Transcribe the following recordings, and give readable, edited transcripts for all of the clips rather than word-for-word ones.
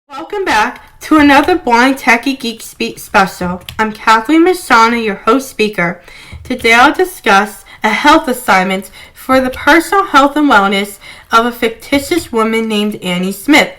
Welcome back to another Blind Techie Geek Speak special. I'm Kathleen Mashana, your host speaker. Today I'll discuss a health assignment for the personal health and wellness of a fictitious woman named Annie Smith.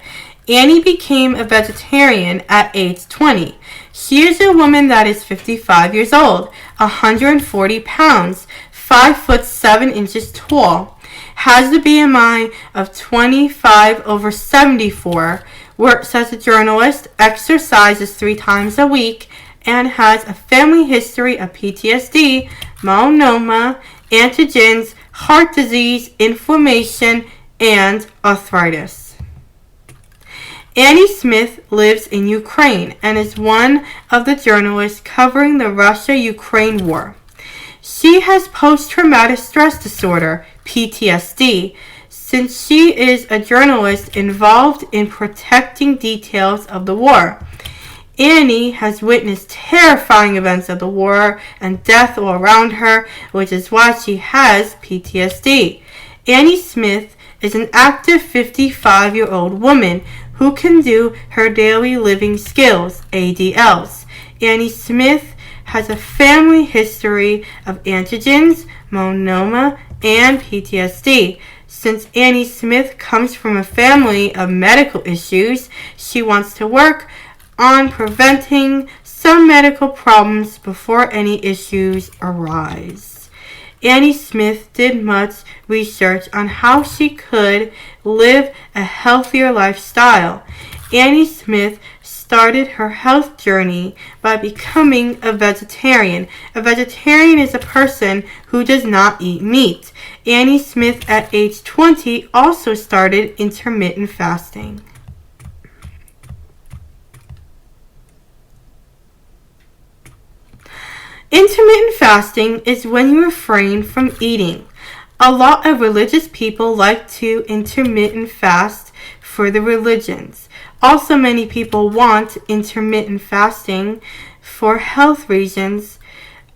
Annie became a vegetarian at age 20. She is a woman that is 55 years old, 140 pounds, 5 foot 7 inches tall, has a BMI of 25/74, works as a journalist, exercises 3 times a week, and has a family history of PTSD, melanoma, antigens, heart disease, inflammation, and arthritis. Annie Smith lives in Ukraine and is one of the journalists covering the Russia-Ukraine war. She has post-traumatic stress disorder, PTSD, since she is a journalist involved in protecting details of the war. Annie has witnessed terrifying events of the war and death all around her, which is why she has PTSD. Annie Smith is an active 55-year-old woman who can do her daily living skills, ADLs. Annie Smith has a family history of antigens, melanoma, and PTSD. Since Annie Smith comes from a family of medical issues, she wants to work on preventing some medical problems before any issues arise. Annie Smith did much research on how she could live a healthier lifestyle. Annie Smith started her health journey by becoming a vegetarian. A vegetarian is a person who does not eat meat. Annie Smith at age 20 also started intermittent fasting. Intermittent fasting is when you refrain from eating. A lot of religious people like to intermittent fast for the religions. Also, many people want intermittent fasting for health reasons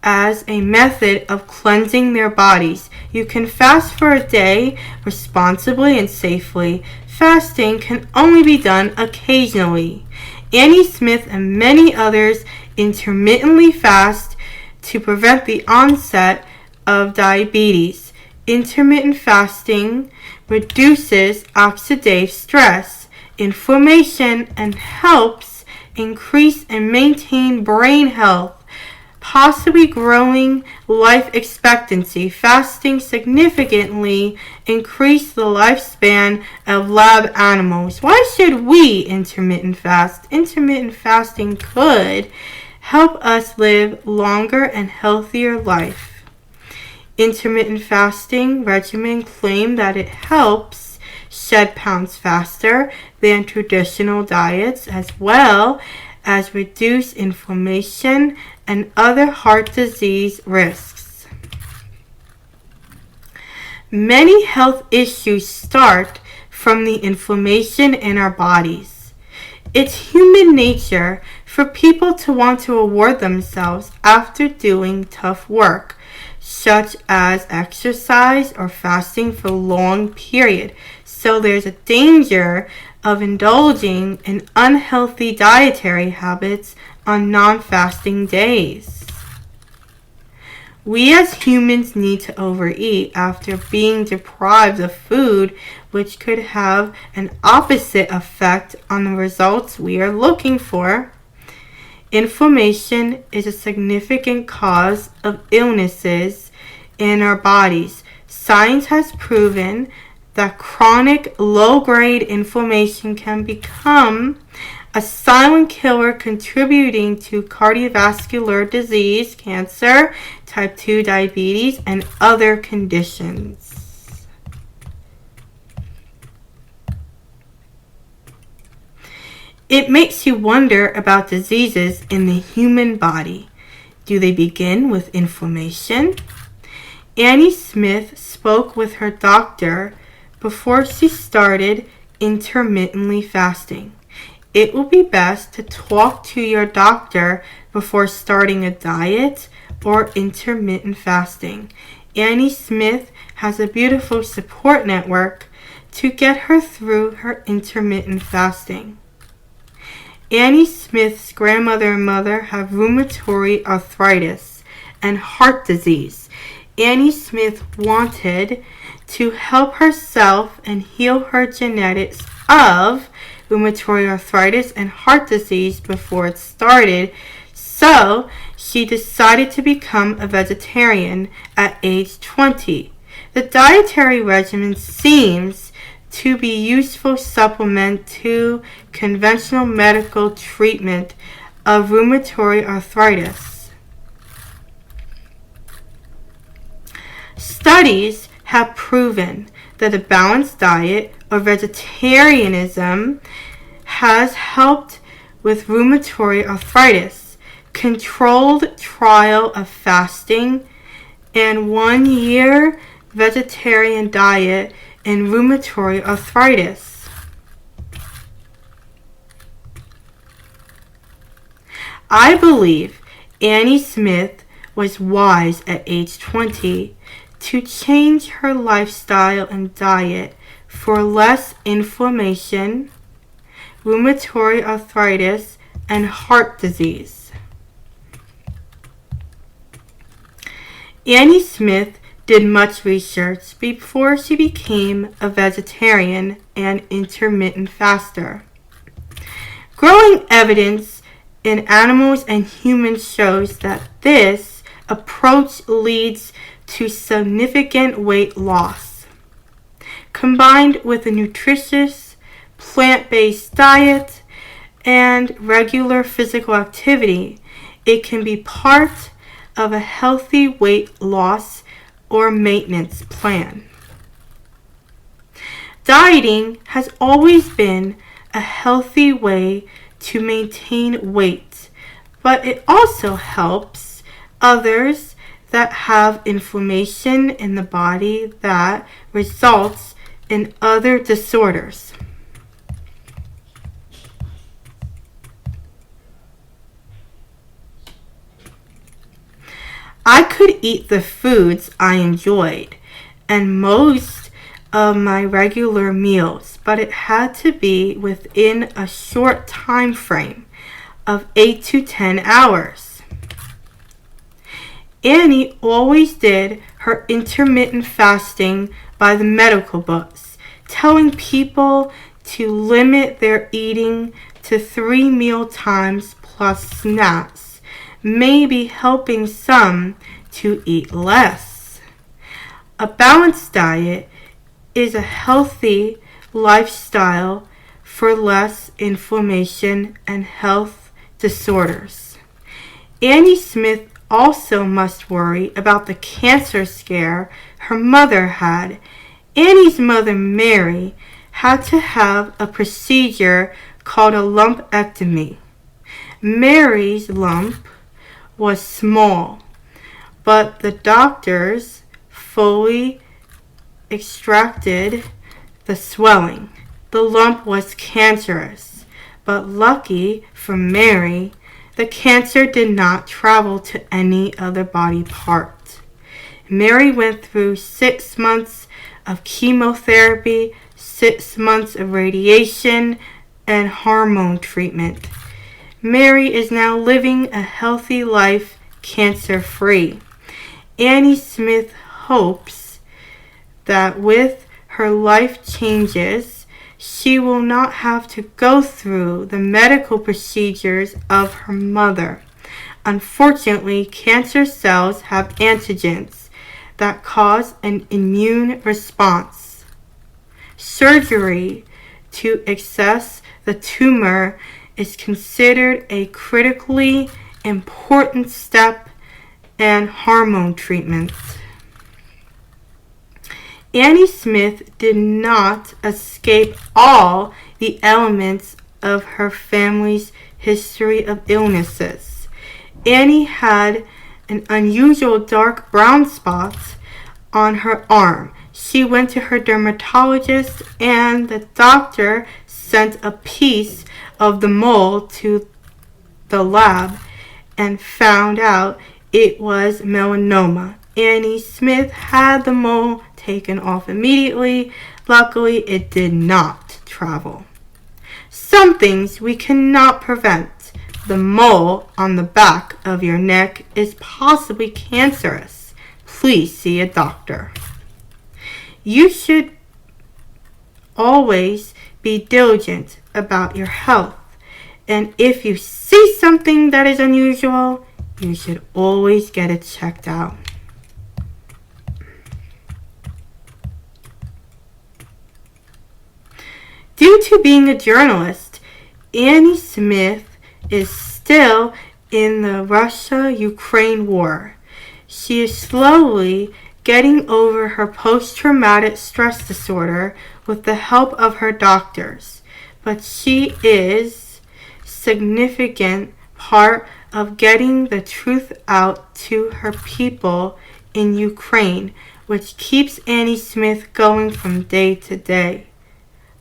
as a method of cleansing their bodies. You can fast for a day responsibly and safely. Fasting can only be done occasionally. Annie Smith and many others intermittently fast to prevent the onset of diabetes. Intermittent fasting reduces oxidative stress, inflammation, and helps increase and maintain brain health, possibly growing life expectancy. Fasting significantly increases the lifespan of lab animals. Why should we intermittent fast? Intermittent fasting could help us live longer and healthier life. Intermittent fasting regimen claim that it helps shed pounds faster than traditional diets, as well as reduce inflammation and other heart disease risks. Many health issues start from the inflammation in our bodies. It's human nature for people to want to reward themselves after doing tough work, such as exercise or fasting for a long period. So there's a danger of indulging in unhealthy dietary habits on non-fasting days. We as humans need to overeat after being deprived of food, which could have an opposite effect on the results we are looking for. Inflammation is a significant cause of illnesses in our bodies. Science has proven that chronic low-grade inflammation can become a silent killer, contributing to cardiovascular disease, cancer, type 2 diabetes, and other conditions. It makes you wonder about diseases in the human body. Do they begin with inflammation? Annie Smith spoke with her doctor before she started intermittently fasting. It will be best to talk to your doctor before starting a diet or intermittent fasting. Annie Smith has a beautiful support network to get her through her intermittent fasting. Annie Smith's grandmother and mother have rheumatoid arthritis and heart disease. Annie Smith wanted to help herself and heal her genetics of rheumatoid arthritis and heart disease before it started, so she decided to become a vegetarian at age 20. The dietary regimen seems to be a useful supplement to conventional medical treatment of rheumatoid arthritis. Studies have proven that a balanced diet or vegetarianism has helped with rheumatoid arthritis. Controlled trial of fasting and 1 year vegetarian diet in rheumatoid arthritis. I believe Annie Smith was wise at age 20 to change her lifestyle and diet for less inflammation, rheumatoid arthritis, and heart disease. Annie Smith did much research before she became a vegetarian and intermittent faster. Growing evidence in animals and humans shows that this approach leads to significant weight loss. Combined with a nutritious, plant-based diet and regular physical activity, it can be part of a healthy weight loss or maintenance plan. Dieting has always been a healthy way to maintain weight, but it also helps others that have inflammation in the body that results in other disorders. I could eat the foods I enjoyed and most of my regular meals, but it had to be within a short time frame of 8 to 10 hours. Annie always did her intermittent fasting by the medical books, telling people to limit their eating to 3 meal times plus snacks, maybe helping some to eat less. A balanced diet is a healthy lifestyle for less inflammation and health disorders. Annie Smith also must worry about the cancer scare her mother had. Annie's mother, Mary, had to have a procedure called a lumpectomy. Mary's lump was small, but the doctors fully extracted the swelling. The lump was cancerous, but lucky for Mary, the cancer did not travel to any other body part. Mary went through 6 months of chemotherapy, 6 months of radiation, and hormone treatment. Mary is now living a healthy life, cancer-free. Annie Smith hopes that with her life changes, she will not have to go through the medical procedures of her mother. Unfortunately, cancer cells have antigens that cause an immune response. Surgery to access the tumor is considered a critically important step in hormone treatments. Annie Smith did not escape all the elements of her family's history of illnesses. Annie had an unusual dark brown spot on her arm. She went to her dermatologist and the doctor sent a piece of the mole to the lab and found out it was melanoma. Annie Smith had the mole taken off immediately. Luckily, it did not travel. Some things we cannot prevent. The mole on the back of your neck is possibly cancerous. Please see a doctor. You should always be diligent about your health, and if you see something that is unusual, you should always get it checked out. Due to being a journalist, Annie Smith is still in the Russia-Ukraine war. She is slowly getting over her post-traumatic stress disorder with the help of her doctors, but she is a significant part of getting the truth out to her people in Ukraine, which keeps Annie Smith going from day to day.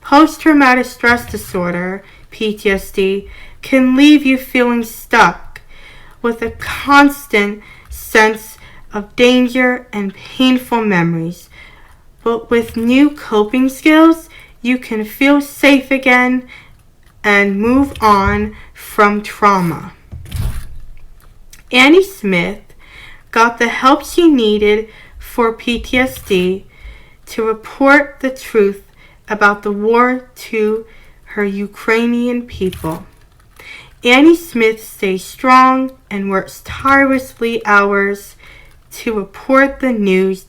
Post-traumatic stress disorder, PTSD, can leave you feeling stuck with a constant sense of danger and painful memories. But with new coping skills, you can feel safe again and move on from trauma. Annie Smith got the help she needed for PTSD to report the truth about the war to her Ukrainian people. Annie Smith stays strong and works tirelessly hours to report the news